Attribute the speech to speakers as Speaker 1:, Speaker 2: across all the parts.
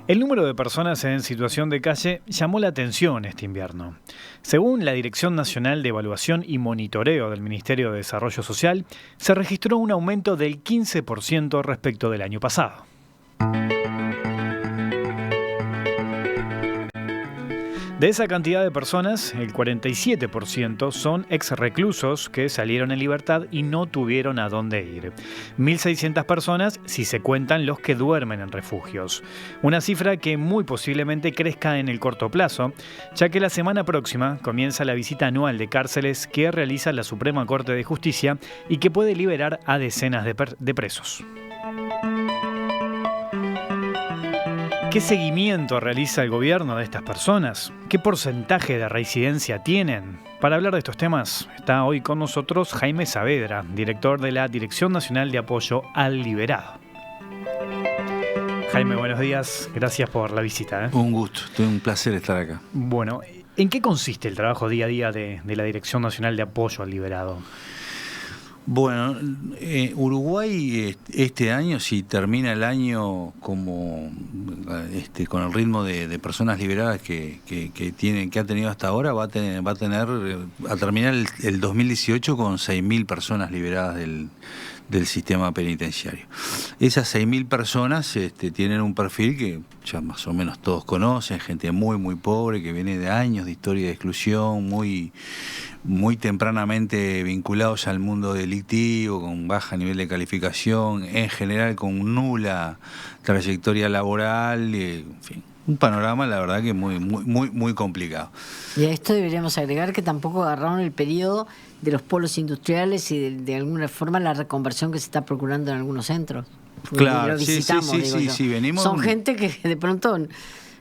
Speaker 1: El número de personas en situación de calle llamó la atención este invierno. Según la Dirección Nacional de Evaluación y Monitoreo del Ministerio de Desarrollo Social, se registró un aumento del 15% respecto del año pasado. De esa cantidad de personas, el 47% son exreclusos que salieron en libertad y no tuvieron a dónde ir. 1.600 personas si se cuentan los que duermen en refugios. Una cifra que muy posiblemente crezca en el corto plazo, ya que la semana próxima comienza la visita anual de cárceles que realiza la Suprema Corte de Justicia y que puede liberar a decenas de presos. ¿Qué seguimiento realiza el gobierno de estas personas? ¿Qué porcentaje de reincidencia tienen? Para hablar de estos temas está hoy con nosotros Jaime Saavedra, director de la Dirección Nacional de Apoyo al Liberado. Jaime, buenos días. Gracias por la visita.
Speaker 2: Un gusto, un placer estar acá.
Speaker 1: Bueno, ¿en qué consiste el trabajo día a día de la Dirección Nacional de Apoyo al Liberado?
Speaker 2: Bueno, Uruguay este año, si termina el año como con el ritmo de personas liberadas que ha tenido hasta ahora, va a terminar el 2018 con 6.000 personas liberadas del sistema penitenciario. Esas 6.000 personas tienen un perfil que ya más o menos todos conocen, gente muy muy pobre que viene de años de historia de exclusión, muy tempranamente vinculados al mundo delictivo, con baja nivel de calificación, en general con nula trayectoria laboral, en fin, un panorama la verdad que muy complicado.
Speaker 3: Y a esto deberíamos agregar que tampoco agarraron el periodo de los polos industriales y de alguna forma la reconversión que se está procurando en algunos centros.
Speaker 2: Claro,
Speaker 3: lo visitamos,
Speaker 2: sí, venimos.
Speaker 3: Son gente que de pronto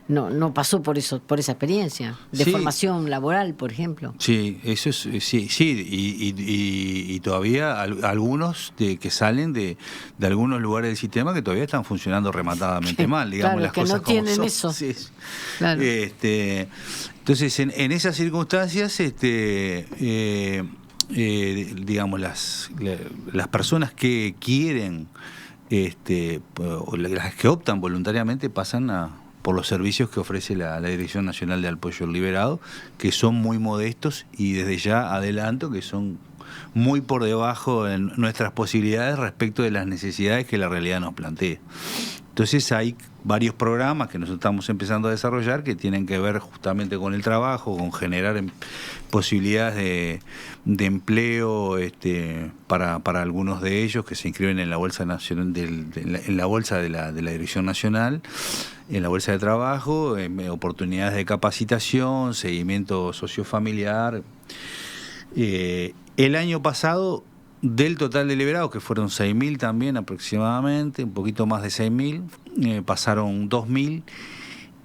Speaker 3: no pasó por esa experiencia de formación laboral, por ejemplo.
Speaker 2: Sí, eso es y todavía algunos que salen de algunos lugares del sistema que todavía están funcionando rematadamente mal, digamos,
Speaker 3: claro,
Speaker 2: las
Speaker 3: que
Speaker 2: cosas
Speaker 3: no tienen
Speaker 2: como
Speaker 3: eso.
Speaker 2: Sí.
Speaker 3: Claro.
Speaker 2: Entonces, en esas circunstancias, digamos, las personas que quieren, o las que optan voluntariamente pasan por los servicios que ofrece la Dirección Nacional de Apoyo al Liberado, que son muy modestos y desde ya adelanto que son muy por debajo de nuestras posibilidades respecto de las necesidades que la realidad nos plantea. Entonces hay varios programas que nosotros estamos empezando a desarrollar que tienen que ver justamente con el trabajo, con generar posibilidades de empleo para algunos de ellos que se inscriben en la bolsa nacional en la bolsa de la Dirección Nacional, en la bolsa de trabajo, oportunidades de capacitación, seguimiento sociofamiliar. El año pasado, del total de liberados, que fueron 6.000 también aproximadamente, un poquito más de 6.000, pasaron 2.000.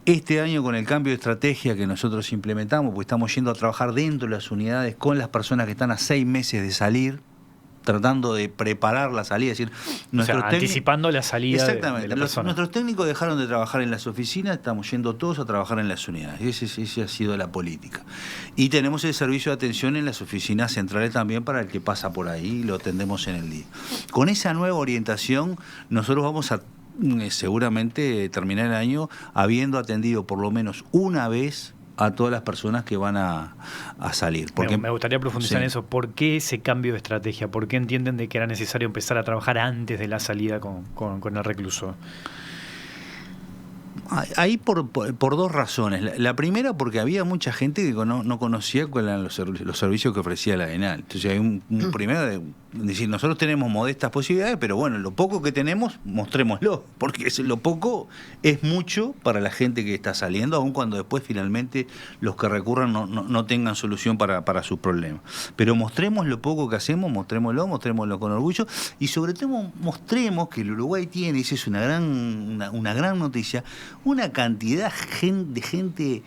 Speaker 2: Este año, con el cambio de estrategia que nosotros implementamos, pues estamos yendo a trabajar dentro de las unidades con las personas que están a 6 meses de salir, tratando de preparar la salida, es decir,
Speaker 1: anticipando la salida.
Speaker 2: Exactamente.
Speaker 1: de la persona.
Speaker 2: Nuestros técnicos dejaron de trabajar en las oficinas, estamos yendo todos a trabajar en las unidades. Esa ha sido la política. Y tenemos el servicio de atención en las oficinas centrales también para el que pasa por ahí y lo atendemos en el día. Con esa nueva orientación, nosotros vamos a seguramente terminar el año habiendo atendido por lo menos una vez a todas las personas que van a salir. Porque,
Speaker 1: me gustaría profundizar en eso. ¿Por qué ese cambio de estrategia? ¿Por qué entienden de que era necesario empezar a trabajar antes de la salida con el recluso?
Speaker 2: Ahí por dos razones. La primera, porque había mucha gente que no conocía cuáles eran los servicios que ofrecía la ADENAL. Entonces hay un primero decir, nosotros tenemos modestas posibilidades, pero bueno, lo poco que tenemos, mostrémoslo, porque lo poco es mucho para la gente que está saliendo, aun cuando después finalmente los que recurran no tengan solución para sus problemas. Pero mostremos lo poco que hacemos, mostrémoslo con orgullo, y sobre todo mostremos que el Uruguay tiene, y esa es una gran noticia, una cantidad de gente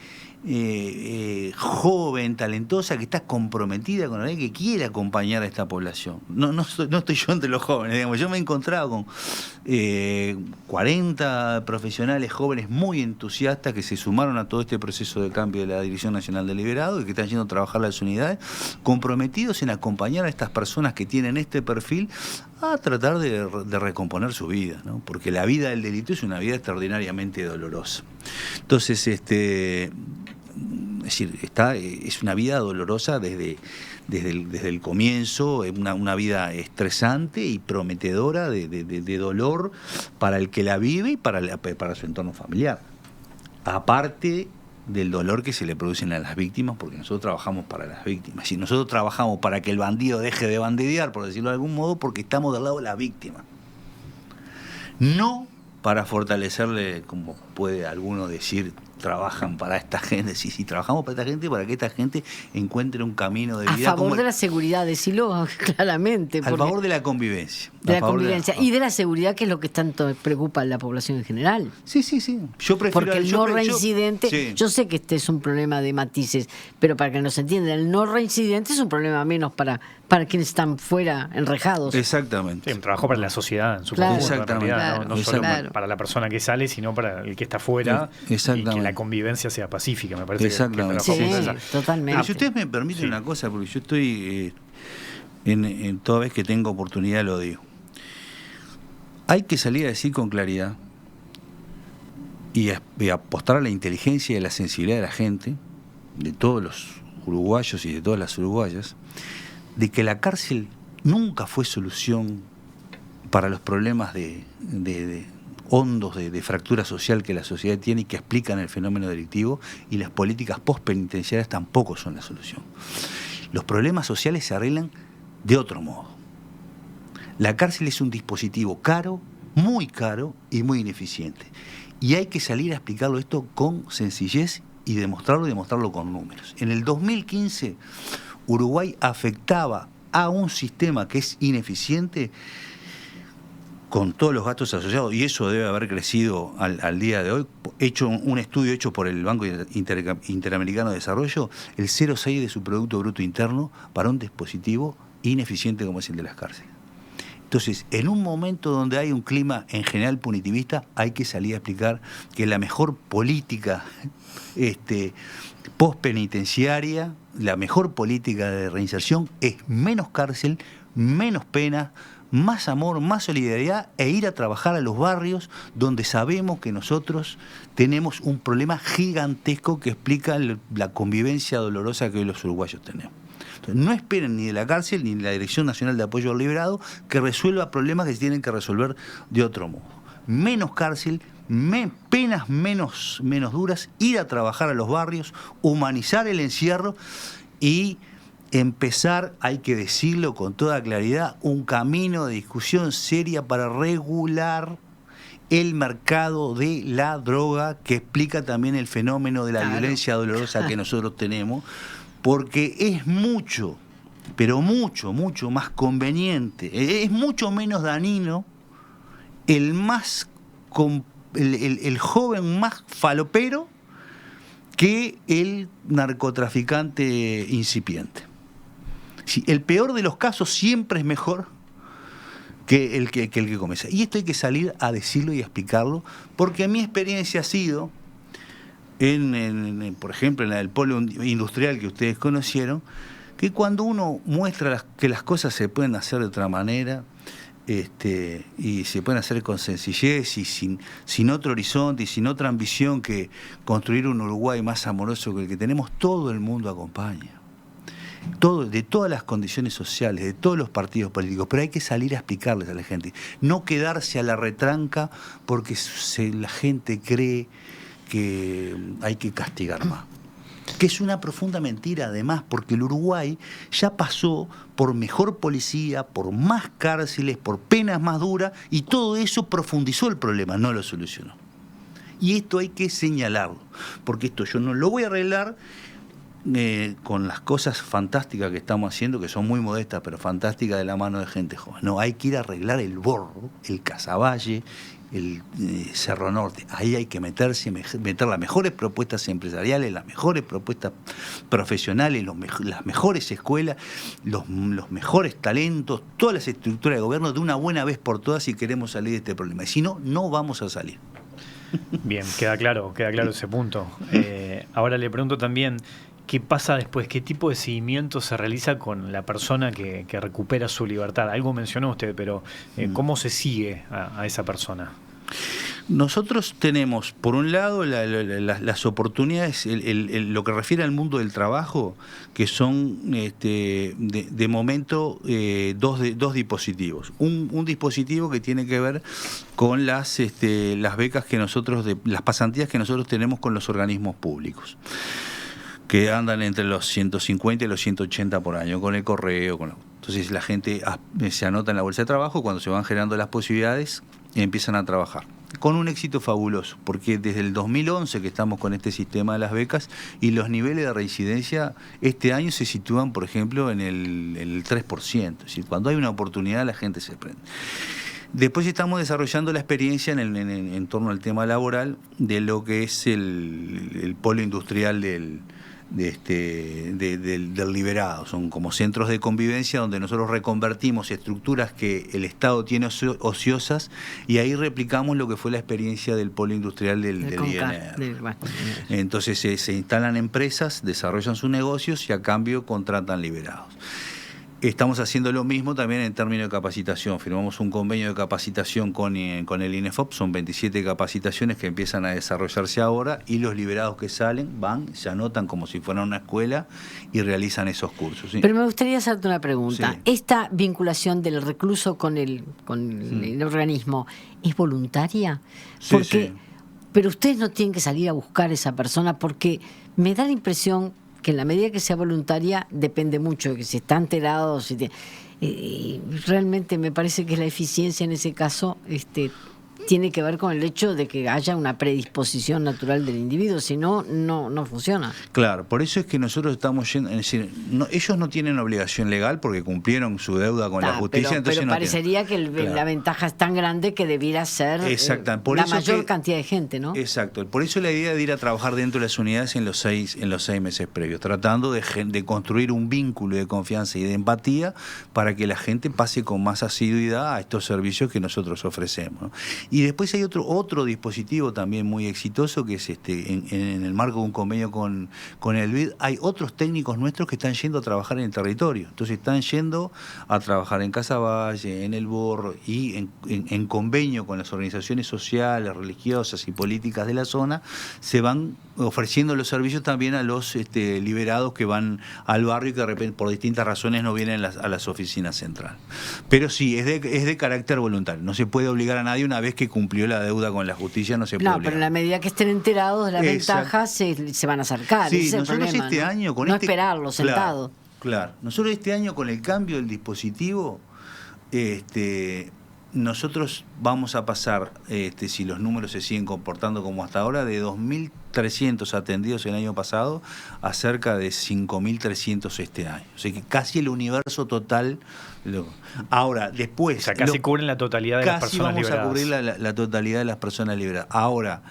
Speaker 2: joven, talentosa, que está comprometida con la ley, que quiere acompañar a esta población. No estoy yo entre los jóvenes, digamos. Yo me he encontrado con 40 profesionales jóvenes muy entusiastas que se sumaron a todo este proceso de cambio de la Dirección Nacional de Liberado y que están yendo a trabajar a las unidades, comprometidos en acompañar a estas personas que tienen este perfil a tratar de recomponer su vida, ¿no? Porque la vida del delito es una vida extraordinariamente dolorosa. Entonces, es decir, es una vida dolorosa desde el comienzo, una vida estresante y prometedora de dolor para el que la vive y para su entorno familiar. Aparte del dolor que se le producen a las víctimas, porque nosotros trabajamos para las víctimas. Y nosotros trabajamos para que el bandido deje de bandidear, por decirlo de algún modo, porque estamos del lado de la víctima. No para fortalecerle, como puede alguno decir, trabajan para esta gente. Sí, trabajamos para esta gente, para que esta gente encuentre un camino de vida.
Speaker 3: A favor de la seguridad, decilo claramente.
Speaker 2: Al favor de la convivencia.
Speaker 3: De la convivencia y de la seguridad, que es lo que tanto preocupa a la población en general.
Speaker 2: Sí. Yo prefiero,
Speaker 3: porque el no reincidente, yo sé que este es un problema de matices, pero para que nos entiendan, el no reincidente es un problema menos para quienes están fuera, enrejados.
Speaker 2: Exactamente.
Speaker 1: Sí, un trabajo para la sociedad, en su
Speaker 3: claro,
Speaker 1: conjunto,
Speaker 2: exactamente,
Speaker 1: en realidad, no solo
Speaker 3: claro.
Speaker 1: para la persona que sale, sino para el que está fuera, y que la convivencia sea pacífica, me parece.
Speaker 2: Exactamente.
Speaker 3: Totalmente.
Speaker 2: Pero si ustedes me permiten una cosa, porque yo estoy, en toda vez que tengo oportunidad lo digo, hay que salir a decir con claridad y apostar a la inteligencia y a la sensibilidad de la gente, de todos los uruguayos y de todas las uruguayas, de que la cárcel nunca fue solución para los problemas hondos de fractura social que la sociedad tiene y que explican el fenómeno delictivo, y las políticas postpenitenciarias tampoco son la solución. Los problemas sociales se arreglan de otro modo. La cárcel es un dispositivo caro, muy caro y muy ineficiente. Y hay que salir a explicarlo esto con sencillez y demostrarlo con números. En el 2015, Uruguay afectaba a un sistema que es ineficiente con todos los gastos asociados, y eso debe haber crecido al día de hoy. Un estudio hecho por el Banco Interamericano de Desarrollo, el 0,6 de su Producto Bruto Interno para un dispositivo ineficiente como es el de las cárceles. Entonces, en un momento donde hay un clima en general punitivista, hay que salir a explicar que la mejor política postpenitenciaria, la mejor política de reinserción es menos cárcel, menos pena, más amor, más solidaridad, e ir a trabajar a los barrios donde sabemos que nosotros tenemos un problema gigantesco que explica la convivencia dolorosa que hoy los uruguayos tenemos. Entonces, no esperen ni de la cárcel ni de la Dirección Nacional de Apoyo al Liberado que resuelva problemas que se tienen que resolver de otro modo. Menos cárcel, penas menos duras, ir a trabajar a los barrios, humanizar el encierro y empezar, hay que decirlo con toda claridad, un camino de discusión seria para regular el mercado de la droga, que explica también el fenómeno de la violencia dolorosa que nosotros tenemos, porque es mucho, pero mucho más conveniente, es mucho menos dañino el joven más falopero que el narcotraficante incipiente. Sí, el peor de los casos siempre es mejor que el que comienza. Y esto hay que salir a decirlo y a explicarlo, porque mi experiencia ha sido, por ejemplo, en la del polo industrial que ustedes conocieron, que cuando uno muestra que las cosas se pueden hacer de otra manera, y se pueden hacer con sencillez y sin otro horizonte y sin otra ambición que construir un Uruguay más amoroso que el que tenemos, todo el mundo acompaña. De todas las condiciones sociales, de todos los partidos políticos, pero hay que salir a explicarles a la gente, no quedarse a la retranca porque la gente cree que hay que castigar más, que es una profunda mentira además, porque el Uruguay ya pasó por mejor policía, por más cárceles, por penas más duras, y todo eso profundizó el problema, no lo solucionó. Y esto hay que señalarlo, porque esto yo no lo voy a arreglar con las cosas fantásticas que estamos haciendo, que son muy modestas, pero fantásticas, de la mano de gente joven. No, hay que ir a arreglar el Borro, el Casaballe, el Cerro Norte. Ahí hay que meter las mejores propuestas empresariales, las mejores propuestas profesionales, las mejores escuelas, los mejores talentos, todas las estructuras de gobierno de una buena vez por todas si queremos salir de este problema. Y si no, no vamos a salir.
Speaker 1: Bien, queda claro ese punto. Ahora le pregunto también, ¿Qué pasa después? ¿Qué tipo de seguimiento se realiza con la persona que recupera su libertad? Algo mencionó usted, pero ¿cómo se sigue a esa persona?
Speaker 2: Nosotros tenemos, por un lado, las oportunidades, lo que refiere al mundo del trabajo, que son de momento dos dispositivos. Un dispositivo que tiene que ver con las becas que nosotros, las pasantías que nosotros tenemos con los organismos públicos, que andan entre los 150 y los 180 por año, con el correo. Entonces la gente se anota en la bolsa de trabajo, cuando se van generando las posibilidades, empiezan a trabajar. Con un éxito fabuloso, porque desde el 2011 que estamos con este sistema de las becas y los niveles de reincidencia este año se sitúan, por ejemplo, en el 3%. Es decir, cuando hay una oportunidad la gente se prende. Después estamos desarrollando la experiencia en torno al tema laboral de lo que es el polo industrial del liberado. Son como centros de convivencia donde nosotros reconvertimos estructuras que el Estado tiene ociosas y ahí replicamos lo que fue la experiencia del polo industrial del INR. Entonces se instalan empresas, desarrollan sus negocios y a cambio contratan liberados. Estamos haciendo lo mismo también en términos de capacitación. Firmamos un convenio de capacitación con el INEFOP, son 27 capacitaciones que empiezan a desarrollarse ahora y los liberados que salen van, se anotan como si fueran una escuela y realizan esos cursos. ¿Sí?
Speaker 3: Pero me gustaría hacerte una pregunta.
Speaker 2: Sí.
Speaker 3: ¿Esta vinculación del recluso con el organismo es voluntaria? Porque,
Speaker 2: sí.
Speaker 3: Pero ustedes no tienen que salir a buscar a esa persona, porque me da la impresión que en la medida que sea voluntaria depende mucho de que si está enterado, realmente me parece que la eficiencia en ese caso tiene que ver con el hecho de que haya una predisposición natural del individuo, si no, no funciona.
Speaker 2: Claro, por eso es que nosotros estamos yendo, es decir, ellos no tienen obligación legal porque cumplieron su deuda con la justicia.
Speaker 3: Pero parecería que la ventaja es tan grande que debiera ser la mayor cantidad de gente, ¿no?
Speaker 2: Exacto, por eso la idea de ir a trabajar dentro de las unidades en los 6 meses previos, tratando de construir un vínculo de confianza y de empatía para que la gente pase con más asiduidad a estos servicios que nosotros ofrecemos, ¿no? Y después hay otro dispositivo también muy exitoso, que es en el marco de un convenio con el BID, hay otros técnicos nuestros que están yendo a trabajar en el territorio. Entonces están yendo a trabajar en Casaballe, en El Borro, y en convenio con las organizaciones sociales, religiosas y políticas de la zona, se van ofreciendo los servicios también a los liberados que van al barrio y que de repente por distintas razones no vienen a las oficinas centrales. Pero sí, es de carácter voluntario. No se puede obligar a nadie. Una vez que cumplió la deuda con la justicia, no se puede obligar.
Speaker 3: Pero en la medida que estén enterados de las ventajas, se van a acercar.
Speaker 2: Sí,
Speaker 3: ese es el
Speaker 2: nosotros
Speaker 3: problema,
Speaker 2: este año con
Speaker 3: no esperarlo sentado.
Speaker 2: Claro. Nosotros este año con el cambio del dispositivo, nosotros vamos a pasar, si los números se siguen comportando como hasta ahora, de 2.300 atendidos el año pasado a cerca de 5.300 este año. O sea que casi el universo total. Ahora, después...
Speaker 1: O sea, casi cubren la totalidad de las personas liberadas.
Speaker 2: Casi vamos a cubrir la totalidad de las personas liberadas. Ahora,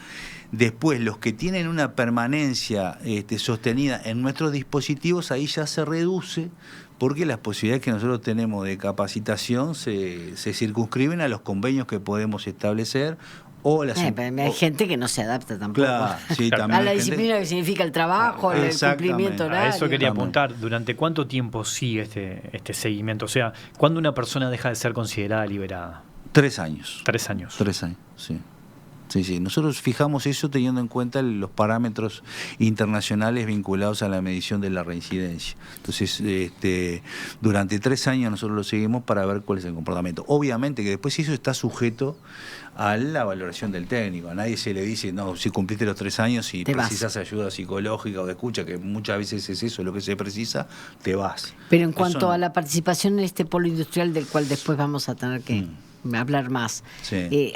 Speaker 2: después, los que tienen una permanencia sostenida en nuestros dispositivos, ahí ya se reduce, porque las posibilidades que nosotros tenemos de capacitación se circunscriben a los convenios que podemos establecer.
Speaker 3: Hay gente que no se adapta tampoco,
Speaker 2: claro, sí, también
Speaker 3: a la disciplina que significa el trabajo, el cumplimiento horario.
Speaker 1: A eso quería apuntar. ¿Durante cuánto tiempo sigue este seguimiento? O sea, ¿cuándo una persona deja de ser considerada liberada?
Speaker 2: 3 años.
Speaker 1: 3 años.
Speaker 2: 3 años, sí. Sí. Nosotros fijamos eso teniendo en cuenta los parámetros internacionales vinculados a la medición de la reincidencia. Entonces, durante 3 años nosotros lo seguimos para ver cuál es el comportamiento. Obviamente que después eso está sujeto a la valoración del técnico. A nadie se le dice, no, si cumpliste los 3 años y precisas ayuda psicológica o de escucha, que muchas veces es eso lo que se precisa, te vas.
Speaker 3: Pero en cuanto a la participación en este polo industrial, del cual después vamos a tener que hablar más,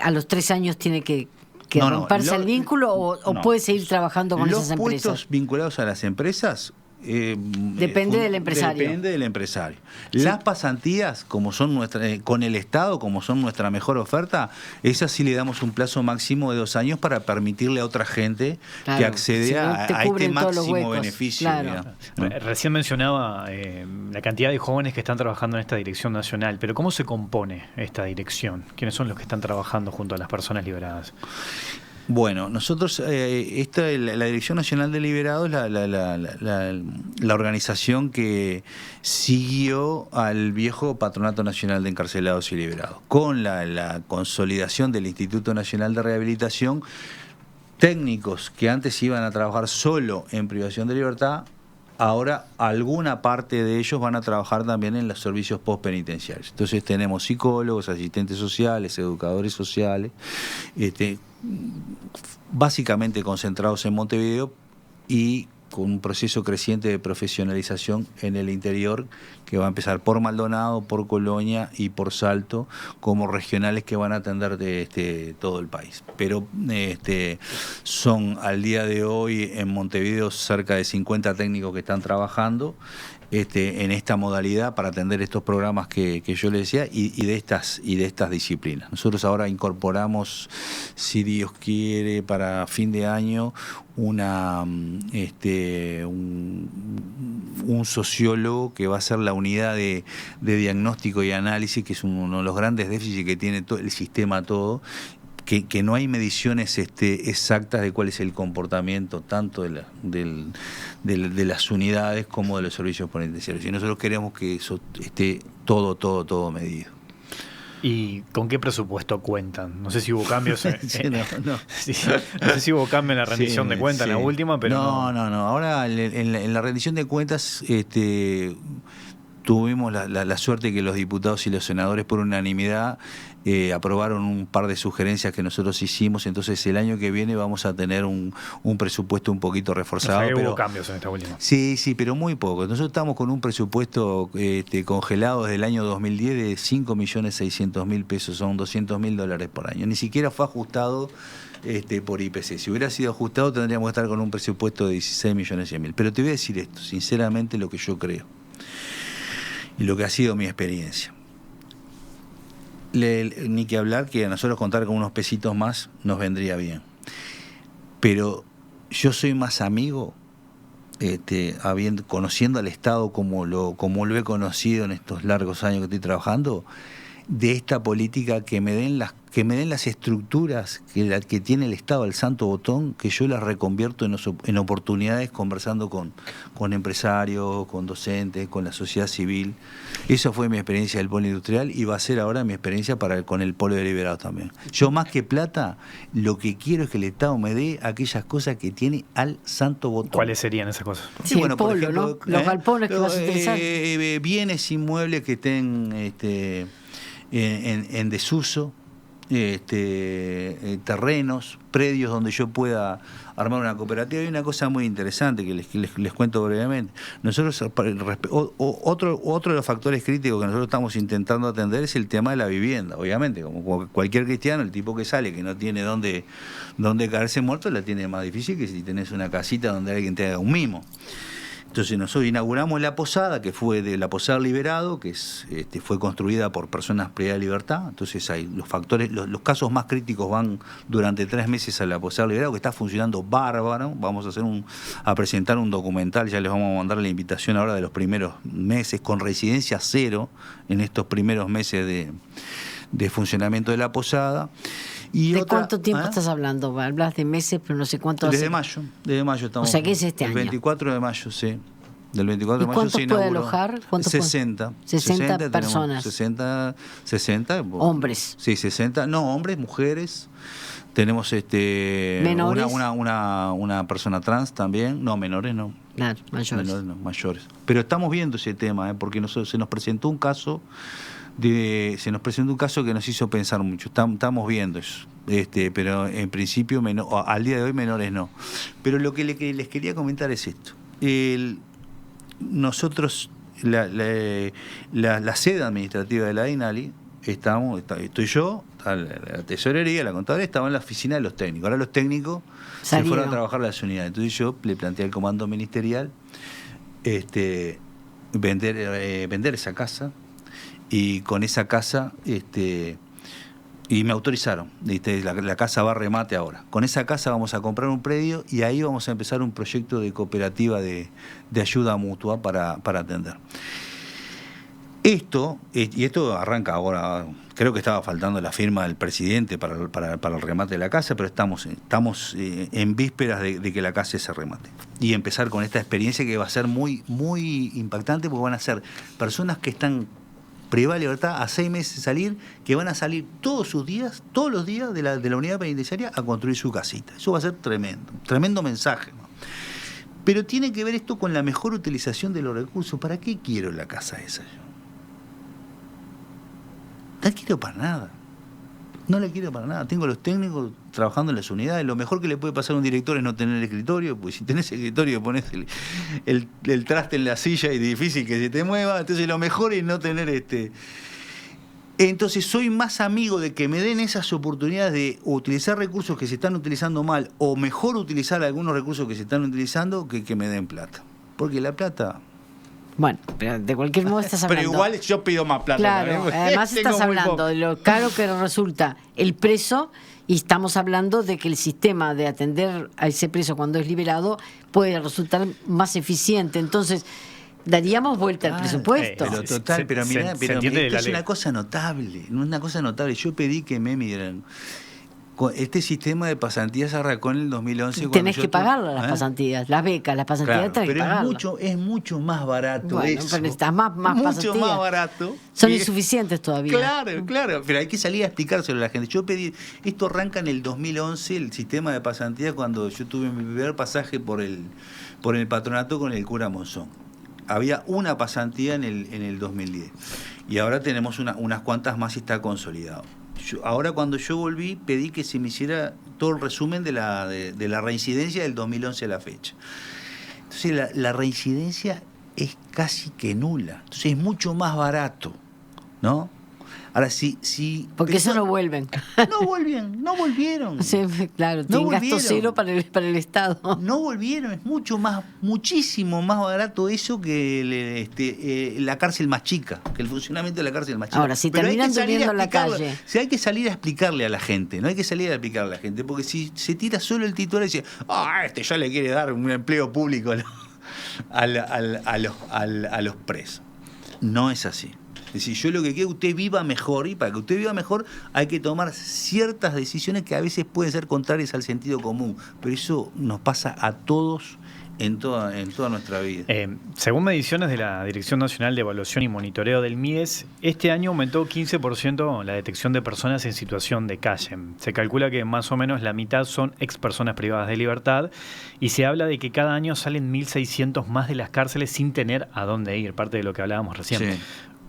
Speaker 3: a los 3 años tiene que romperse el vínculo o puede seguir trabajando con esas empresas.
Speaker 2: Los puestos vinculados a las empresas
Speaker 3: depende del empresario.
Speaker 2: Depende del empresario. Las pasantías, como son con el Estado, como son nuestra mejor oferta, esas sí le damos un plazo máximo de 2 años para permitirle a otra gente que accede a este máximo beneficio.
Speaker 3: Claro.
Speaker 1: Recién mencionaba la cantidad de jóvenes que están trabajando en esta dirección nacional, pero ¿cómo se compone esta dirección? ¿Quiénes son los que están trabajando junto a las personas liberadas?
Speaker 2: Bueno, nosotros, la Dirección Nacional de Liberados, la organización que siguió al viejo Patronato Nacional de Encarcelados y Liberados, con la consolidación del Instituto Nacional de Rehabilitación. Técnicos que antes iban a trabajar solo en privación de libertad, ahora alguna parte de ellos van a trabajar también en los servicios postpenitenciarios. Entonces tenemos psicólogos, asistentes sociales, educadores sociales, básicamente concentrados en Montevideo y con un proceso creciente de profesionalización en el interior que va a empezar por Maldonado, por Colonia y por Salto, como regionales que van a atender todo el país. Pero son al día de hoy en Montevideo cerca de 50 técnicos que están trabajando en esta modalidad para atender estos programas que yo les decía y de estas disciplinas. Nosotros ahora incorporamos, si Dios quiere, para fin de año un sociólogo que va a ser la unidad de diagnóstico y análisis, que es uno de los grandes déficits que tiene todo el sistema que no hay mediciones exactas de cuál es el comportamiento tanto de las unidades como de los servicios penitenciarios. Y nosotros queremos que eso esté todo medido.
Speaker 1: ¿Y con qué presupuesto cuentan? No sé si hubo cambios.
Speaker 2: Sí, no
Speaker 1: sé si hubo cambio en la rendición de cuentas en la última, pero
Speaker 2: no. Ahora en la rendición de cuentas tuvimos la suerte que los diputados y los senadores por unanimidad aprobaron un par de sugerencias que nosotros hicimos. Entonces el año que viene vamos a tener un presupuesto un poquito reforzado.
Speaker 1: O sea, que hubo cambios en esta última.
Speaker 2: Sí, pero muy poco. Nosotros estamos con un presupuesto congelado desde el año 2010 de 5.600.000 pesos, son $200.000 por año. Ni siquiera fue ajustado por IPC. Si hubiera sido ajustado tendríamos que estar con un presupuesto de 16.100.000. Pero te voy a decir esto, sinceramente, lo que yo creo y lo que ha sido mi experiencia. Ni que hablar que a nosotros contar con unos pesitos más nos vendría bien. Pero yo soy más amigo, conociendo al Estado como lo he conocido en estos largos años que estoy trabajando, de esta política que me den las estructuras que tiene el Estado al santo botón, que yo las reconvierto en oportunidades conversando con empresarios, con docentes, con la sociedad civil. Esa fue mi experiencia del polo industrial y va a ser ahora mi experiencia con el polo de liberados también. Yo más que plata, lo que quiero es que el Estado me dé aquellas cosas que tiene al santo botón.
Speaker 1: ¿Cuáles serían esas cosas?
Speaker 3: Sí, bueno, por ejemplo, ¿no? Los galpones que vas a utilizar.
Speaker 2: Bienes inmuebles que estén en desuso, terrenos, predios donde yo pueda armar una cooperativa. Hay una cosa muy interesante que les cuento brevemente. Nosotros, otro de los factores críticos que nosotros estamos intentando atender es el tema de la vivienda. Obviamente, como cualquier cristiano, el tipo que sale, que no tiene dónde caerse muerto, la tiene más difícil que si tenés una casita donde alguien te haga un mimo. Entonces nosotros inauguramos la posada, que fue de la Posada Liberado, que fue construida por personas privadas de libertad. Entonces hay los casos más críticos van durante 3 meses a la Posada Liberado, que está funcionando bárbaro. Vamos a presentar un documental, ya les vamos a mandar la invitación ahora de los primeros meses, con residencia cero en estos primeros meses de funcionamiento de la posada.
Speaker 3: ¿De cuánto tiempo estás hablando? Hablas de meses, pero no sé cuánto hace.
Speaker 2: Desde mayo estamos.
Speaker 3: O sea, que es este año.
Speaker 2: El 24 de mayo, sí. Del 24 de mayo
Speaker 3: ¿Cuántos
Speaker 2: se inauguró.
Speaker 3: puede alojar?
Speaker 2: 60.
Speaker 3: 60 personas.
Speaker 2: 60.
Speaker 3: Hombres.
Speaker 2: Sí, 60. No, hombres, mujeres. Tenemos
Speaker 3: menores.
Speaker 2: Una persona trans también. No, menores no.
Speaker 3: Claro, mayores.
Speaker 2: Menores no, mayores. Pero estamos viendo ese tema, porque se nos presentó un caso que nos hizo pensar mucho. Estamos viendo eso, pero en principio al día de hoy menores no. Pero lo que les quería comentar es esto. Nosotros, la sede administrativa de la INALI, estoy yo, la tesorería, la contabilidad, estaba en la oficina de los técnicos. Ahora los técnicos se fueron a trabajar a las unidades. Entonces yo le planteé al comando ministerial vender esa casa. Y con esa casa, y me autorizaron, la casa va a remate ahora. Con esa casa vamos a comprar un predio y ahí vamos a empezar un proyecto de cooperativa de ayuda mutua para atender. Esto arranca ahora, creo que estaba faltando la firma del presidente para el remate de la casa, pero estamos en vísperas de que la casa se remate. Y empezar con esta experiencia que va a ser muy, muy impactante, porque van a ser personas que están privadas de libertad a 6 meses de salir, que van a salir todos los días de la unidad penitenciaria a construir su casita. Eso va a ser tremendo mensaje, ¿no? Pero tiene que ver esto con la mejor utilización de los recursos. ¿Para qué quiero la casa esa yo? No la quiero para nada. No la quiero para nada. Tengo los técnicos trabajando en las unidades. Lo mejor que le puede pasar a un director es no tener escritorio, porque si tenés escritorio pones el traste en la silla y es difícil que se te mueva. Entonces lo mejor es no tener Entonces soy más amigo de que me den esas oportunidades de utilizar recursos que se están utilizando mal, o mejor utilizar algunos recursos que se están utilizando, que me den plata. Porque la plata...
Speaker 3: Bueno, pero de cualquier modo estás hablando...
Speaker 2: Pero igual yo pido más plata.
Speaker 3: Claro, además estás hablando de lo caro que resulta el preso, y estamos hablando de que el sistema de atender a ese preso cuando es liberado puede resultar más eficiente. Entonces, daríamos vuelta al presupuesto.
Speaker 2: Pero total, pero mirá, esto es una cosa notable. Yo pedí que me miren. Este sistema de pasantías arrancó en el 2011.
Speaker 3: Tenés que pagarlas las pasantías, las becas, las pasantías,
Speaker 2: claro,
Speaker 3: tenés que pagarlas.
Speaker 2: Pero es mucho más barato
Speaker 3: bueno,
Speaker 2: eso.
Speaker 3: Pero necesitas más
Speaker 2: mucho
Speaker 3: pasantías.
Speaker 2: Más barato.
Speaker 3: Son insuficientes todavía.
Speaker 2: Claro, pero hay que salir a explicárselo a la gente. Yo pedí, esto arranca en el 2011, el sistema de pasantías, cuando yo tuve mi primer pasaje por el patronato con el cura Monzón. Había una pasantía en el 2010 y ahora tenemos unas cuantas más y está consolidado. Ahora cuando yo volví pedí que se me hiciera todo el resumen de la reincidencia del 2011 a la fecha. Entonces la reincidencia es casi que nula, entonces es mucho más barato, ¿no? Ahora sí.
Speaker 3: Porque eso no vuelven.
Speaker 2: No volvieron.
Speaker 3: Sí, claro, tienen gasto cero para el Estado.
Speaker 2: No volvieron, es muchísimo más barato eso que la cárcel más chica, que el funcionamiento de la cárcel más chica.
Speaker 3: Ahora, si terminan durmiendo en la calle.
Speaker 2: Si hay que salir a explicarle a la gente, no hay que salir a explicarle a la gente, porque si se tira solo el titular y dice, ya le quiere dar un empleo público a los presos. No es así. Es decir, yo lo que quiero es que usted viva mejor, y para que usted viva mejor hay que tomar ciertas decisiones que a veces pueden ser contrarias al sentido común, pero eso nos pasa a todos en toda nuestra vida.
Speaker 1: Según mediciones de la Dirección Nacional de Evaluación y Monitoreo del MIDES, este año aumentó 15% la detección de personas en situación de calle. Se calcula que más o menos la mitad son ex personas privadas de libertad, y se habla de que cada año salen 1.600 más de las cárceles sin tener a dónde ir, parte de lo que hablábamos recién. Sí.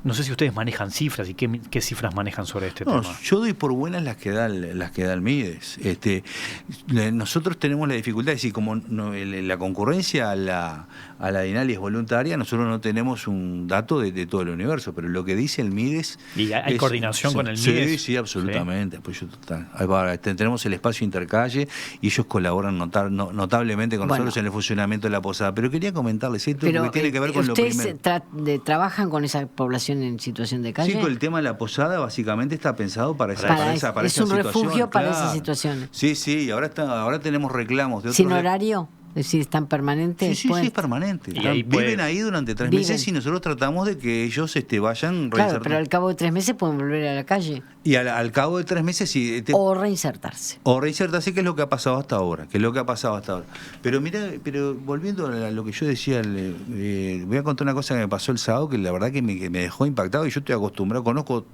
Speaker 1: No sé si ustedes manejan cifras y qué cifras manejan sobre este tema.
Speaker 2: Yo doy por buenas las que da el MIDES. Nosotros tenemos la dificultad, es decir, como la concurrencia a la DINALI es voluntaria, nosotros no tenemos un dato de todo el universo, pero lo que dice el MIDES...
Speaker 1: ¿Y hay coordinación con el MIDES?
Speaker 2: Sí, absolutamente, apoyo total. Tenemos el espacio intercalle y ellos colaboran notablemente con nosotros en el funcionamiento de la posada. Pero quería comentarles esto porque tiene que ver con lo primero.
Speaker 3: ¿Ustedes trabajan con esa población en situación de calle?
Speaker 2: Sí, el tema de la posada básicamente está pensado para esa situación.
Speaker 3: Es un refugio para esas situaciones.
Speaker 2: Sí, y ahora tenemos reclamos de otros.
Speaker 3: ¿Sin horario? Es decir, ¿están permanentes?
Speaker 2: Sí, es permanente. Viven ahí durante 3 meses y nosotros tratamos de que ellos vayan reinsertando.
Speaker 3: Claro, pero al cabo de 3 meses pueden volver a la calle.
Speaker 2: Y al cabo de 3 meses sí.
Speaker 3: O reinsertarse.
Speaker 2: Que es lo que ha pasado hasta ahora. Pero mira, volviendo a lo que yo decía, voy a contar una cosa que me pasó el sábado que la verdad que me dejó impactado, y yo estoy acostumbrado, conozco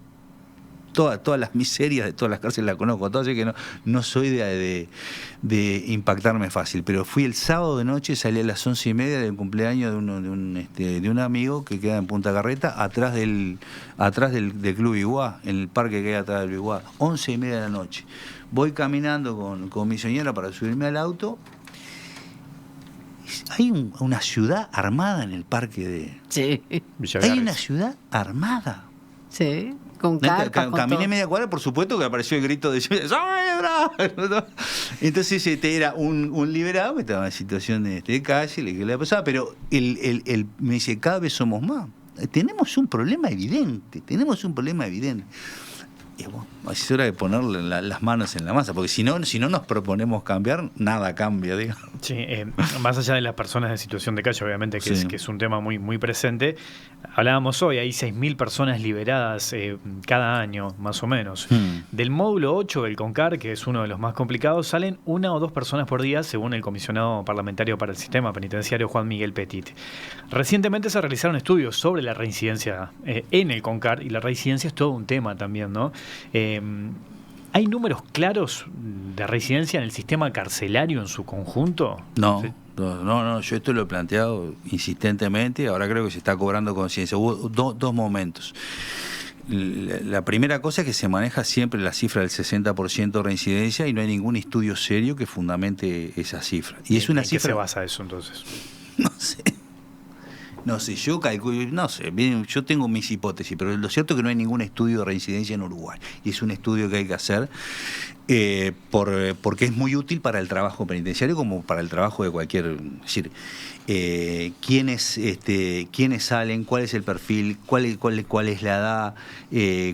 Speaker 2: todas las miserias de todas las cárceles, las conozco todas, así que no soy de impactarme fácil, pero fui el sábado de noche, salí a las 11:30 del cumpleaños de un amigo que queda en Punta Carreta, atrás del Club Iguá, en el parque que hay atrás del Iguá, 11:30 de la noche. Voy caminando con mi señora para subirme al auto. Hay una ciudad armada en el parque de...
Speaker 3: Sí.
Speaker 2: Hay una ciudad armada.
Speaker 3: Sí. Con carpas,
Speaker 2: caminé media cuadra, por supuesto que apareció el grito de ¡Saavedra! Entonces era un liberado que estaba en situación de calle, le la pasaba, pero me dice, cada vez somos más. Tenemos un problema evidente. Y bueno, es hora de ponerle las manos en la masa, porque si no nos proponemos cambiar, nada cambia, digamos.
Speaker 1: Sí, más allá de las personas en situación de calle, obviamente, que es un tema muy, muy presente. Hablábamos hoy, hay 6.000 personas liberadas cada año, más o menos. Del módulo 8 del CONCAR, que es uno de los más complicados, salen 1 o 2 personas por día, según el comisionado parlamentario para el sistema penitenciario, Juan Miguel Petit. Recientemente se realizaron estudios sobre la reincidencia en el CONCAR, y la reincidencia es todo un tema también, ¿no? ¿Hay números claros de reincidencia en el sistema carcelario en su conjunto?
Speaker 2: No,
Speaker 1: ¿Sí?
Speaker 2: no, yo esto lo he planteado insistentemente, ahora creo que se está cobrando conciencia. Hubo dos momentos. La primera cosa es que se maneja siempre la cifra del 60% de reincidencia y no hay ningún estudio serio que fundamente esa cifra. Y es una
Speaker 1: ¿En
Speaker 2: cifra...
Speaker 1: qué se basa eso entonces?
Speaker 2: No sé, yo calculo, no sé, bien, yo tengo mis hipótesis, pero lo cierto es que no hay ningún estudio de reincidencia en Uruguay. Y es un estudio que hay que hacer porque es muy útil para el trabajo penitenciario como para el trabajo de cualquier... Es decir, quiénes salen, cuál es el perfil, cuál es la edad,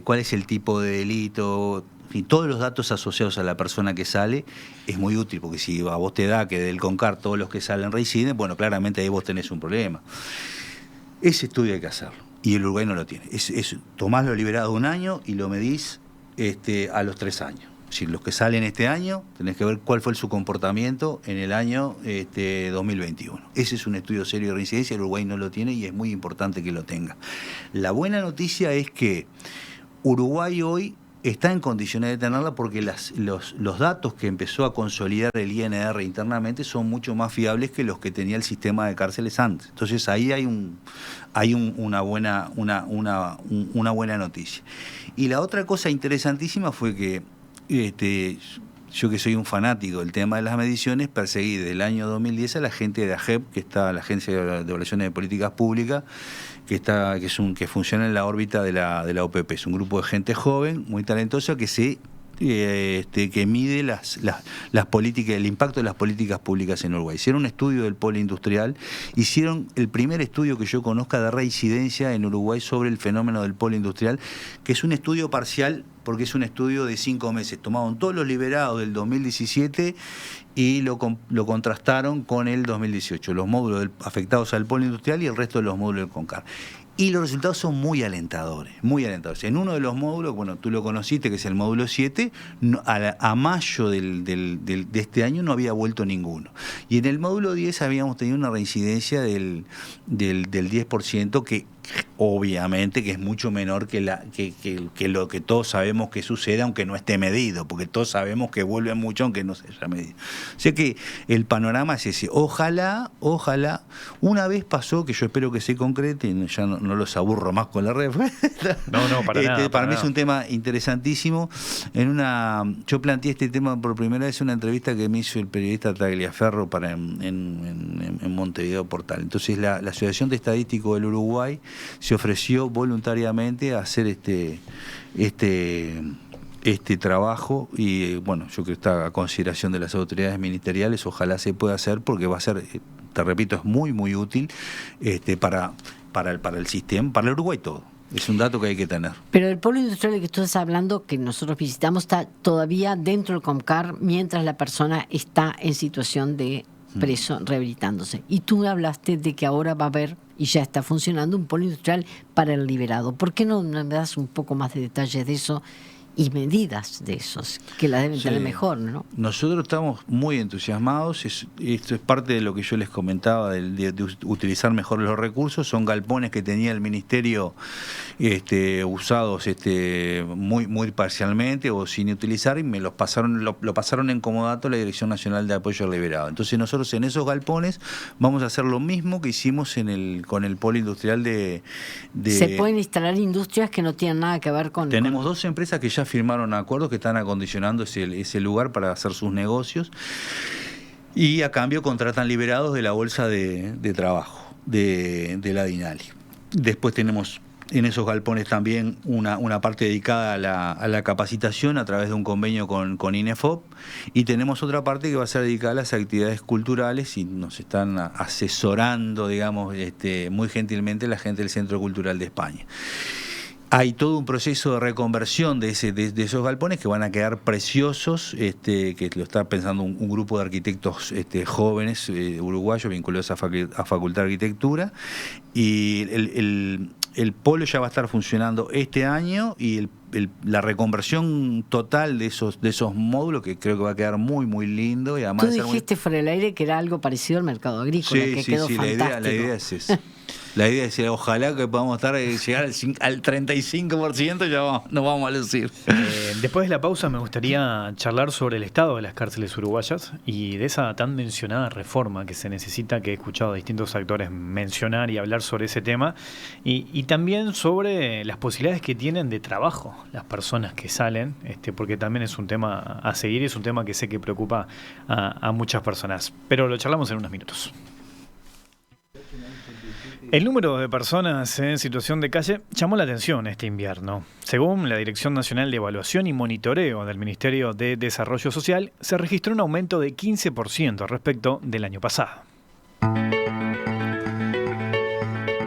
Speaker 2: cuál es el tipo de delito... Y todos los datos asociados a la persona que sale es muy útil, porque si a vos te da que del CONCAR todos los que salen reinciden, bueno, claramente ahí vos tenés un problema. Ese estudio hay que hacerlo, y el Uruguay no lo tiene. Tomás lo liberado 1 año y lo medís a los 3 años. Si los que salen este año, tenés que ver cuál fue su comportamiento en el año 2021. Ese es un estudio serio de reincidencia, el Uruguay no lo tiene y es muy importante que lo tenga. La buena noticia es que Uruguay hoy está en condiciones de tenerla porque los datos que empezó a consolidar el INR internamente son mucho más fiables que los que tenía el sistema de cárceles antes. Entonces ahí hay una buena noticia. Y la otra cosa interesantísima fue que yo, que soy un fanático del tema de las mediciones, perseguí desde el año 2010 a la gente de AGEP, que está la Agencia de Evaluaciones de Políticas Públicas, que funciona en la órbita de la OPP. Es un grupo de gente joven, muy talentosa, que mide las políticas, el impacto de las políticas públicas en Uruguay. Hicieron un estudio del polo industrial, hicieron el primer estudio que yo conozca de reincidencia en Uruguay sobre el fenómeno del polo industrial, que es un estudio parcial, porque es un estudio de 5 meses. Tomaron todos los liberados del 2017 y lo contrastaron con el 2018, los módulos afectados al polo industrial y el resto de los módulos del CONCAR. Y los resultados son muy alentadores, muy alentadores. En uno de los módulos, bueno, tú lo conociste, que es el módulo 7, a mayo de este año no había vuelto ninguno. Y en el módulo 10 habíamos tenido una reincidencia del 10%, que obviamente que es mucho menor que lo que todos sabemos que sucede, aunque no esté medido, porque todos sabemos que vuelve mucho aunque no se haya medido. O sea que el panorama es ese. Ojalá, una vez pasó, que yo espero que se concrete, y ya no los aburro más con la respuesta.
Speaker 1: No, para nada.
Speaker 2: Para mí es un tema interesantísimo. Yo planteé este tema por primera vez en una entrevista que me hizo el periodista Tagliaferro en Montevideo Portal. Entonces la Asociación de Estadísticos del Uruguay se ofreció voluntariamente a hacer este trabajo y bueno, yo creo que está a consideración de las autoridades ministeriales, ojalá se pueda hacer porque va a ser, te repito, es muy muy útil para el sistema, para el Uruguay todo. Es un dato que hay que tener.
Speaker 3: Pero el polo industrial del que tú estás hablando, que nosotros visitamos, está todavía dentro del CONCAR mientras la persona está en situación de preso rehabilitándose. Y tú me hablaste de que ahora va a haber, y ya está funcionando, un polo industrial para el liberado. ¿Por qué no me das un poco más de detalles de eso y medidas de esos, que la deben tener mejor, ¿no?
Speaker 2: Nosotros estamos muy entusiasmados, esto es parte de lo que yo les comentaba, de utilizar mejor los recursos. Son galpones que tenía el Ministerio usados muy parcialmente o sin utilizar, y me lo pasaron en comodato a la Dirección Nacional de Apoyo al Liberado. Entonces nosotros en esos galpones vamos a hacer lo mismo que hicimos con el polo industrial de...
Speaker 3: ¿Se pueden instalar industrias que no tienen nada que ver con...?
Speaker 2: Tenemos 2 empresas que ya firmaron acuerdos, que están acondicionando ese lugar para hacer sus negocios, y a cambio contratan liberados de la bolsa de trabajo de la DINALI. Después tenemos en esos galpones también una parte dedicada a la capacitación a través de un convenio con INEFOP, y tenemos otra parte que va a ser dedicada a las actividades culturales, y nos están asesorando, digamos, muy gentilmente la gente del Centro Cultural de España. hay todo un proceso de reconversión de esos galpones que van a quedar preciosos, que lo está pensando un grupo de arquitectos jóvenes uruguayos vinculados a Facultad de Arquitectura, y el polo ya va a estar funcionando este año, y la reconversión total de esos módulos, que creo que va a quedar muy muy lindo. Y además
Speaker 3: tú dijiste fuera del aire que era algo parecido al mercado agrícola, que quedó fantástico.
Speaker 2: La idea es esa. La idea es ojalá que podamos llegar al 35%, ya nos vamos a lucir.
Speaker 1: Después de la pausa me gustaría charlar sobre el estado de las cárceles uruguayas y de esa tan mencionada reforma que se necesita, que he escuchado a distintos actores mencionar y hablar sobre ese tema, y también sobre las posibilidades que tienen de trabajo las personas que salen, porque también es un tema a seguir, es un tema que sé que preocupa a muchas personas. Pero lo charlamos en unos minutos. El número de personas en situación de calle llamó la atención este invierno. Según la Dirección Nacional de Evaluación y Monitoreo del Ministerio de Desarrollo Social, se registró un aumento de 15% respecto del año pasado.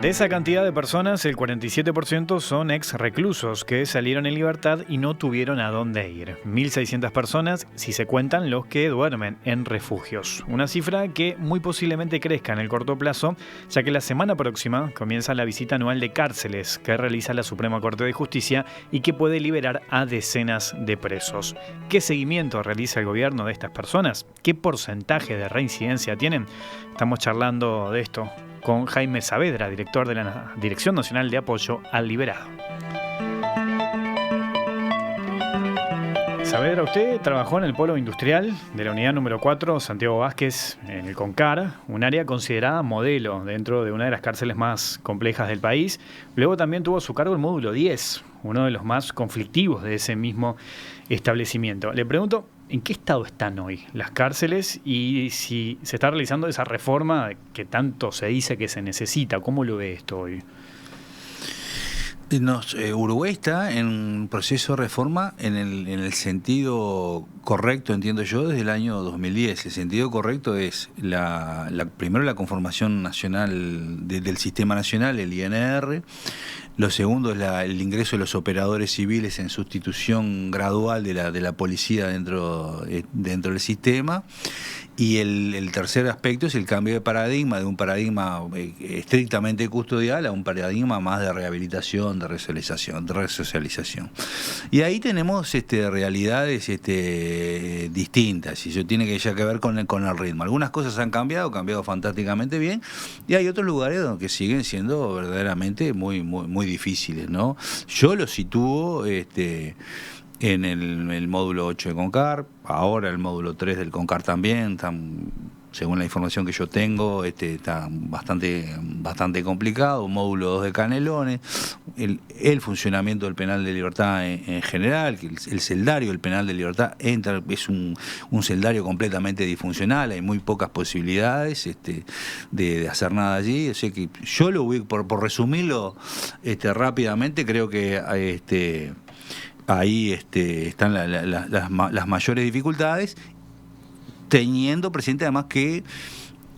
Speaker 1: De esa cantidad de personas, el 47% son ex reclusos que salieron en libertad y no tuvieron a dónde ir. 1.600 personas si se cuentan los que duermen en refugios. Una cifra que muy posiblemente crezca en el corto plazo, ya que la semana próxima comienza la visita anual de cárceles que realiza la Suprema Corte de Justicia y que puede liberar a decenas de presos. ¿Qué seguimiento realiza el gobierno de estas personas? ¿Qué porcentaje de reincidencia tienen? Estamos charlando de esto con Jaime Saavedra, director de la Dirección Nacional de Apoyo al Liberado. Saavedra, usted trabajó en el polo industrial de la unidad número 4, Santiago Vázquez, en el CONCAR, un área considerada modelo dentro de una de las cárceles más complejas del país. Luego también tuvo a su cargo el módulo 10, uno de los más conflictivos de ese mismo establecimiento. Le pregunto, ¿en qué estado están hoy las cárceles y si se está realizando esa reforma que tanto se dice que se necesita? ¿Cómo lo ve esto hoy?
Speaker 2: Uruguay está en un proceso de reforma en el sentido correcto, entiendo yo, desde el año 2010. El sentido correcto es primero la conformación nacional del sistema nacional, el INR. Lo segundo es el ingreso de los operadores civiles en sustitución gradual de la policía dentro del sistema. Y el tercer aspecto es el cambio de paradigma, de un paradigma estrictamente custodial a un paradigma más de rehabilitación, de resocialización. Y ahí tenemos realidades distintas, y eso tiene que ver con el ritmo. Algunas cosas han cambiado fantásticamente bien, y hay otros lugares donde siguen siendo verdaderamente muy, muy, muy difíciles, ¿no? Yo lo sitúo en el módulo 8 de CONCAR, ahora el módulo 3 del CONCAR también, según la información que yo tengo, está bastante complicado. Módulo 2 de Canelones, el funcionamiento del penal de libertad en general, que el celdario del penal de libertad es un celdario completamente disfuncional, hay muy pocas posibilidades de hacer nada allí. O sea que yo lo voy, por resumirlo rápidamente, creo que ahí están las mayores dificultades, teniendo presente además que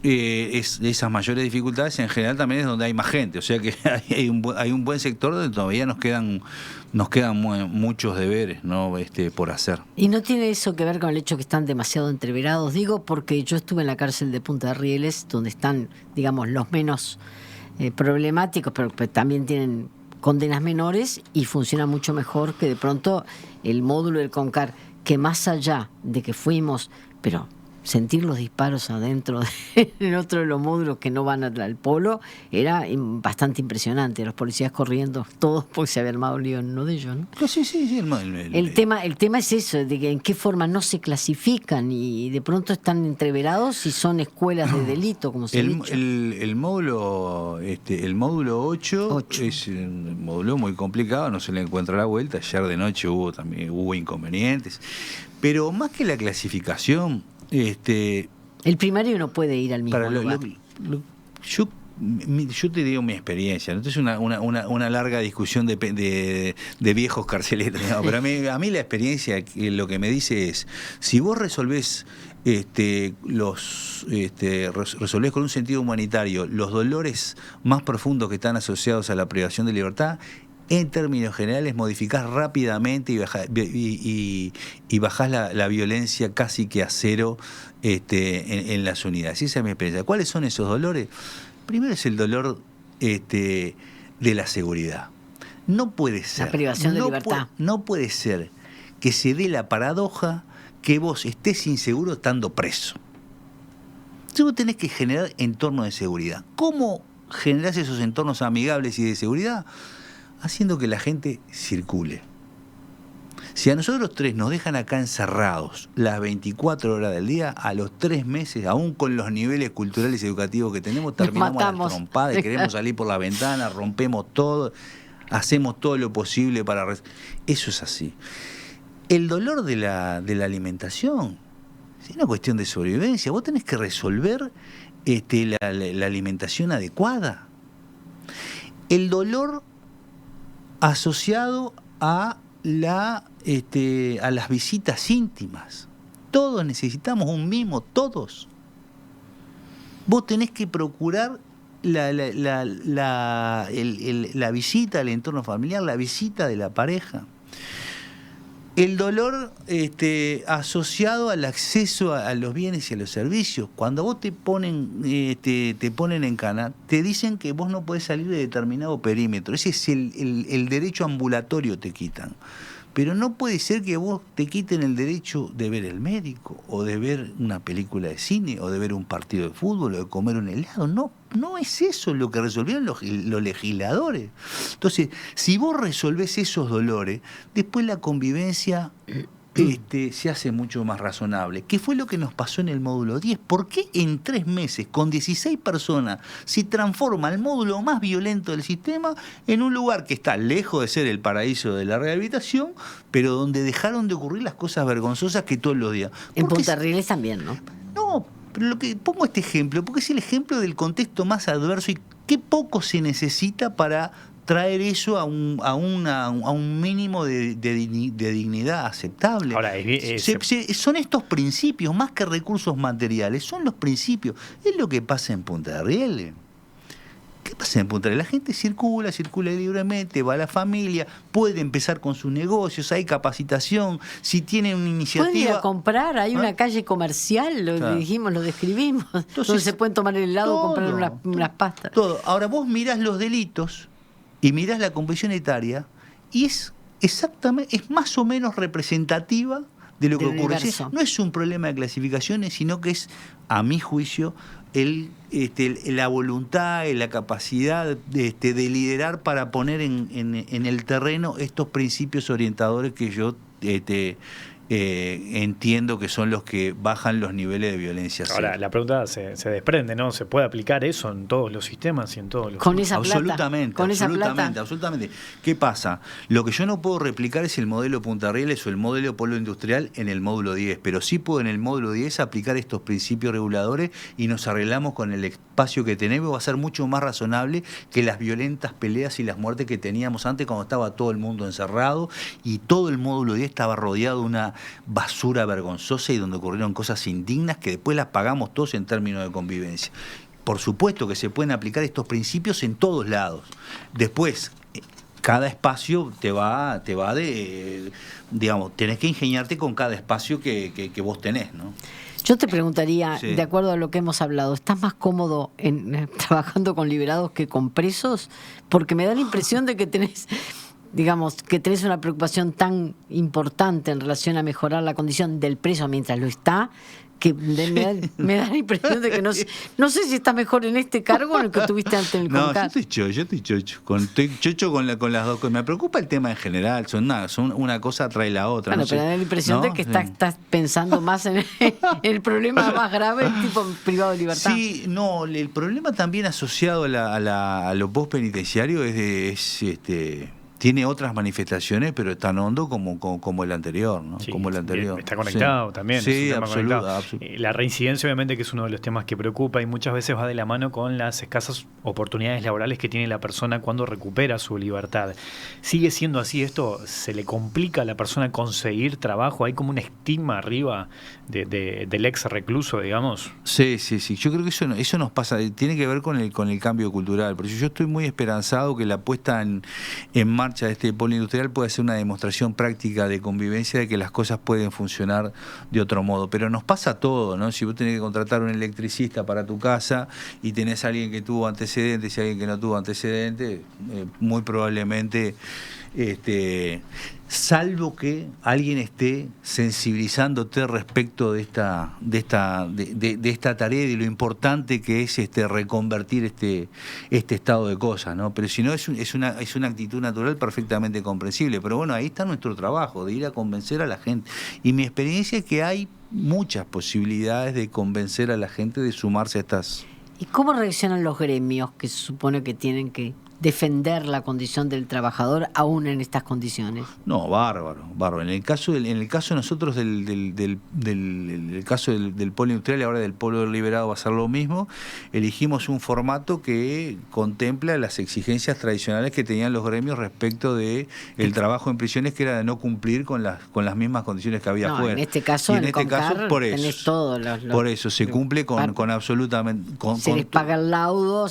Speaker 2: esas mayores dificultades en general también es donde hay más gente, o sea que hay un buen sector donde todavía nos quedan muchos deberes, ¿no? Por hacer.
Speaker 3: ¿Y no tiene eso que ver con el hecho que están demasiado entreverados? Digo porque yo estuve en la cárcel de Punta de Rieles, donde están, digamos, los menos problemáticos, pero también tienen condenas menores y funciona mucho mejor que de pronto el módulo del CONCAR, que más allá de que fuimos, pero sentir los disparos adentro en otro de los módulos que no van al polo era bastante impresionante. Los policías corriendo, todos porque se había armado un lío en uno de ellos, ¿no?
Speaker 2: Sí.
Speaker 3: El tema es eso, de que en qué forma no se clasifican y de pronto están entreverados y son escuelas de delito, como se ha dicho.
Speaker 2: El módulo 8 es un módulo muy complicado, no se le encuentra la vuelta. Ayer de noche hubo inconvenientes, pero más que la clasificación,
Speaker 3: el primario no puede ir al mismo lugar.
Speaker 2: Yo te digo mi experiencia, ¿no? Esto es una larga discusión de viejos carceleros, ¿no? Pero a mí la experiencia lo que me dice es, si vos resolvés resolvés con un sentido humanitario los dolores más profundos que están asociados a la privación de libertad, en términos generales, modificás rápidamente y bajás la violencia casi que a cero en las unidades. Esa es mi experiencia. ¿Cuáles son esos dolores? Primero es el dolor de la seguridad. No puede ser.
Speaker 3: La privación de libertad.
Speaker 2: No puede ser que se dé la paradoja que vos estés inseguro estando preso. Entonces vos tenés que generar entornos de seguridad. ¿Cómo generás esos entornos amigables y de seguridad? Haciendo que la gente circule. Si a nosotros 3 nos dejan acá encerrados las 24 horas del día, a los 3 meses, aún con los niveles culturales y educativos que tenemos, terminamos a las trompadas y queremos salir por la ventana, rompemos todo, hacemos todo lo posible para... Eso es así. El dolor de la alimentación es una cuestión de sobrevivencia. Vos tenés que resolver la alimentación adecuada. El dolor asociado a las visitas íntimas. Todos necesitamos un mimo, todos. Vos tenés que procurar la visita al entorno familiar, la visita de la pareja. El dolor asociado al acceso a los bienes y a los servicios. Cuando vos te ponen en cana, te dicen que vos no podés salir de determinado perímetro. Ese es el derecho ambulatorio, te quitan. Pero no puede ser que vos te quiten el derecho de ver el médico, o de ver una película de cine, o de ver un partido de fútbol, o de comer un helado. No es eso lo que resolvieron los legisladores. Entonces, si vos resolvés esos dolores, después la convivencia se hace mucho más razonable. ¿Qué fue lo que nos pasó en el módulo 10? ¿Por qué en 3 meses, con 16 personas, se transforma el módulo más violento del sistema en un lugar que está lejos de ser el paraíso de la rehabilitación, pero donde dejaron de ocurrir las cosas vergonzosas que todos los días?
Speaker 3: En Punta Rieles también, ¿no?
Speaker 2: No, pero lo que pongo este ejemplo, porque es el ejemplo del contexto más adverso y qué poco se necesita para traer eso a un mínimo de dignidad aceptable.
Speaker 1: Ahora,
Speaker 2: son estos principios, más que recursos materiales, son los principios. Es lo que pasa en Punta de Rieles. ¿Qué pasa en Punta Rieles? La gente circula libremente, va a la familia, puede empezar con sus negocios, hay capacitación, si tiene una iniciativa...
Speaker 3: Pueden ir a comprar, hay una calle comercial, lo dijimos, lo describimos, entonces, donde se pueden tomar el helado o comprar unas pastas.
Speaker 2: Todo. Ahora vos mirás los delitos y mirás la composición etaria y es más o menos representativa de lo que ocurre. No es un problema de clasificaciones, sino que es, a mi juicio, la voluntad y la capacidad de liderar para poner en el terreno estos principios orientadores que yo entiendo que son los que bajan los niveles de violencia.
Speaker 1: Ahora, la pregunta se desprende, ¿no? ¿Se puede aplicar eso en todos los sistemas y en todos los...
Speaker 3: Con esa plata.
Speaker 2: Absolutamente. ¿Qué pasa? Lo que yo no puedo replicar es el modelo Punta Rieles o el modelo polo industrial en el módulo 10, pero sí puedo en el módulo 10 aplicar estos principios reguladores y nos arreglamos con el espacio que tenemos. Va a ser mucho más razonable que las violentas peleas y las muertes que teníamos antes cuando estaba todo el mundo encerrado y todo el módulo 10 estaba rodeado de una basura vergonzosa y donde ocurrieron cosas indignas que después las pagamos todos en términos de convivencia. Por supuesto que se pueden aplicar estos principios en todos lados. Después, cada espacio te va digamos, tenés que ingeniarte con cada espacio que vos tenés, ¿no?
Speaker 3: Yo te preguntaría, de acuerdo a lo que hemos hablado, ¿estás más cómodo trabajando con liberados que con presos? Porque me da la impresión de que tenés una preocupación tan importante en relación a mejorar la condición del preso mientras lo está, que me da la impresión de que no sé si está mejor en este cargo o en el que tuviste antes en el CONCAT.
Speaker 2: Yo estoy chocho con las dos cosas. Me preocupa el tema en general, son una cosa trae la otra.
Speaker 3: Bueno, pero me da la impresión de que estás pensando más en el problema más grave, el tipo privado de libertad.
Speaker 2: Sí, no, el problema también asociado a lo postpenitenciario tiene otras manifestaciones, pero es tan hondo como el anterior, ¿no?
Speaker 1: Sí,
Speaker 2: como el anterior.
Speaker 1: Está conectado también.
Speaker 2: Sí, absolutamente.
Speaker 1: La reincidencia, obviamente, que es uno de los temas que preocupa y muchas veces va de la mano con las escasas oportunidades laborales que tiene la persona cuando recupera su libertad. ¿Sigue siendo así esto? ¿Se le complica a la persona conseguir trabajo? ¿Hay como un estigma arriba del ex recluso, digamos?
Speaker 2: Sí. Yo creo que eso nos pasa, tiene que ver con el cambio cultural. Por eso yo estoy muy esperanzado que la puesta en marcha marcha de este polo industrial puede ser una demostración práctica de convivencia de que las cosas pueden funcionar de otro modo. Pero nos pasa todo, ¿no? Si vos tenés que contratar un electricista para tu casa y tenés a alguien que tuvo antecedentes y alguien que no tuvo antecedentes, muy probablemente, salvo que alguien esté sensibilizándote respecto de esta tarea y de lo importante que es reconvertir este estado de cosas, ¿no? Pero si no, es una actitud natural perfectamente comprensible. Pero bueno, ahí está nuestro trabajo, de ir a convencer a la gente. Y mi experiencia es que hay muchas posibilidades de convencer a la gente de sumarse a estas.
Speaker 3: ¿Y cómo reaccionan los gremios que se supone que tienen que defender la condición del trabajador aún en estas condiciones?
Speaker 2: No, bárbaro. En el caso de nosotros del caso del polo industrial y ahora del polo liberado va a ser lo mismo. Elegimos un formato que contempla las exigencias tradicionales que tenían los gremios respecto de el trabajo en prisiones, que era de no cumplir con las mismas condiciones que había afuera.
Speaker 3: En este caso, por eso, tenés todo
Speaker 2: por eso se cumple con absolutamente.
Speaker 3: Se les paga el laudo,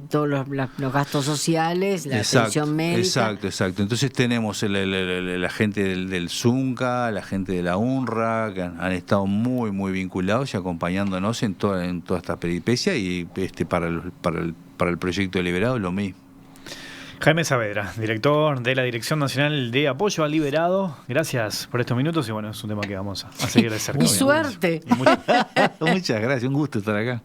Speaker 3: todos los gastos sociales, la atención médica.
Speaker 2: Exacto. Entonces tenemos la gente del Zunca, la gente de la UNRWA, que han estado muy, muy vinculados y acompañándonos en toda esta peripecia, y para el proyecto de Liberado lo mismo.
Speaker 1: Jaime Saavedra, director de la Dirección Nacional de Apoyo al Liberado, gracias por estos minutos y bueno, es un tema que vamos a seguir de cerca.
Speaker 3: ¡Y suerte!
Speaker 2: Muchas gracias, un gusto estar acá.